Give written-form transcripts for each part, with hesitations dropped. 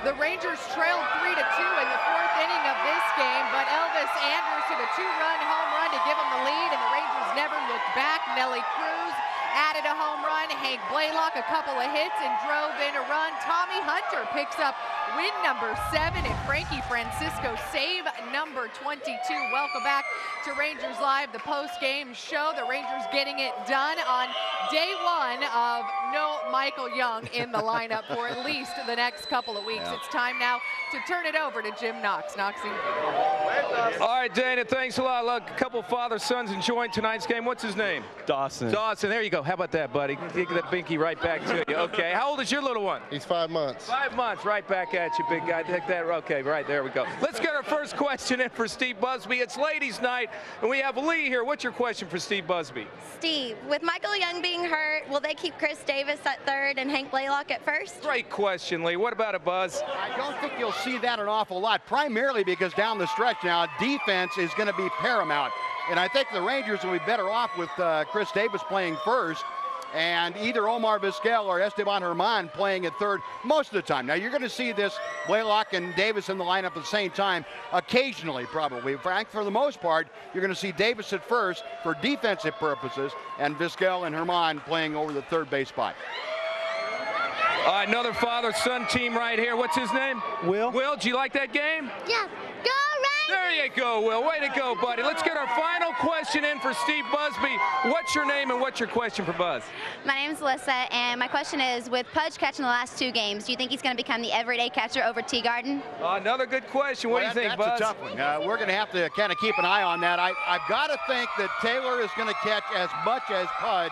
The Rangers trailed 3-2 in the fourth inning of this game, but Elvis Andrus hit a two-run home run to give them the lead, and the Rangers never looked back. Nelly Cruz added a home run. Hank Blaylock a couple of hits and drove in a run. Tommy Hunter picks up win number 7, and Frankie Francisco save number 22. Welcome back to Rangers Live, the post-game show. The Rangers getting it done on day one of no Michael Young in the lineup for at least the next couple of weeks. It's time now to turn it over to Jim Knox. Knoxy. All right, Dana, thanks a lot. Look, a couple father-sons enjoying tonight's game. What's his name? Dawson. Dawson, there you go. How about that, buddy? Take that binky right back to you. Okay, how old is your little one? He's 5 months. 5 months, right back at you, big guy. Take that, okay, right, there we go. Let's get our first question in for Steve Busby. It's ladies' night, and we have Lee here. What's your question for Steve Busby? Steve, with Michael Young being hurt, will they keep Chris Davis at third and Hank Blaylock at first? Great question, Lee. What about it, Buzz? I don't think you'll see that an awful lot, primarily because down the stretch now, defense is going to be paramount. And I think the Rangers will be better off with Chris Davis playing first and either Omar Vizquel or Esteban Herman playing at third most of the time. Now, you're going to see this Blaylock and Davis in the lineup at the same time, occasionally probably. Frank, for the most part, you're going to see Davis at first for defensive purposes and Vizquel and Herman playing over the third base spot. All right, another father-son team right here. What's his name? Will. Will, do you like that game? Yeah. Go Rangers! There you go, Will. Way to go, buddy. Let's get our final question in for Steve Busby. What's your name and what's your question for Buzz? My name is Alyssa, and my question is, with Pudge catching the last 2 games, do you think he's going to become the everyday catcher over Teagarden? Another good question. What do you think, Buzz? That's a tough one. We're going to have to kind of keep an eye on that. I've got to think that Taylor is going to catch as much as Pudge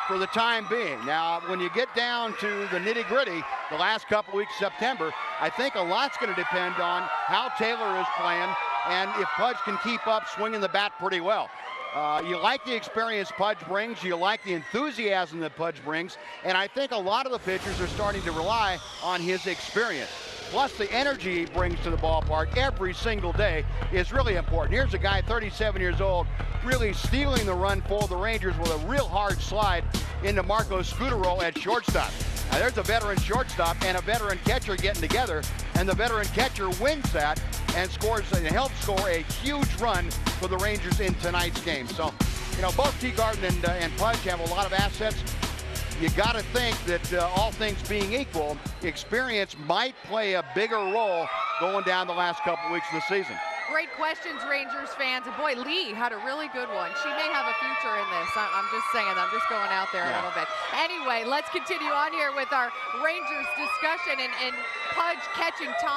for the time being. Now, when you get down to the nitty-gritty, the last couple weeks of September, I think a lot's going to depend on how Taylor is playing and if Pudge can keep up swinging the bat pretty well. You like the experience Pudge brings, you like the enthusiasm that Pudge brings, and I think a lot of the pitchers are starting to rely on his experience. Plus the energy he brings to the ballpark every single day is really important. Here's a guy, 37 years old, really stealing the run for the Rangers with a real hard slide into Marco Scutaro at shortstop. Now there's a veteran shortstop and a veteran catcher getting together, and the veteran catcher wins that and helps score a huge run for the Rangers in tonight's game. So, you know, both Teagarden and Pudge have a lot of assets. You got to think that all things being equal, experience might play a bigger role going down the last couple weeks of the season. Great questions, Rangers fans. And boy, Lee had a really good one. She may have a future in this. I'm just saying. I'm just going out there a little bit. Anyway, let's continue on here with our Rangers discussion and Pudge catching time.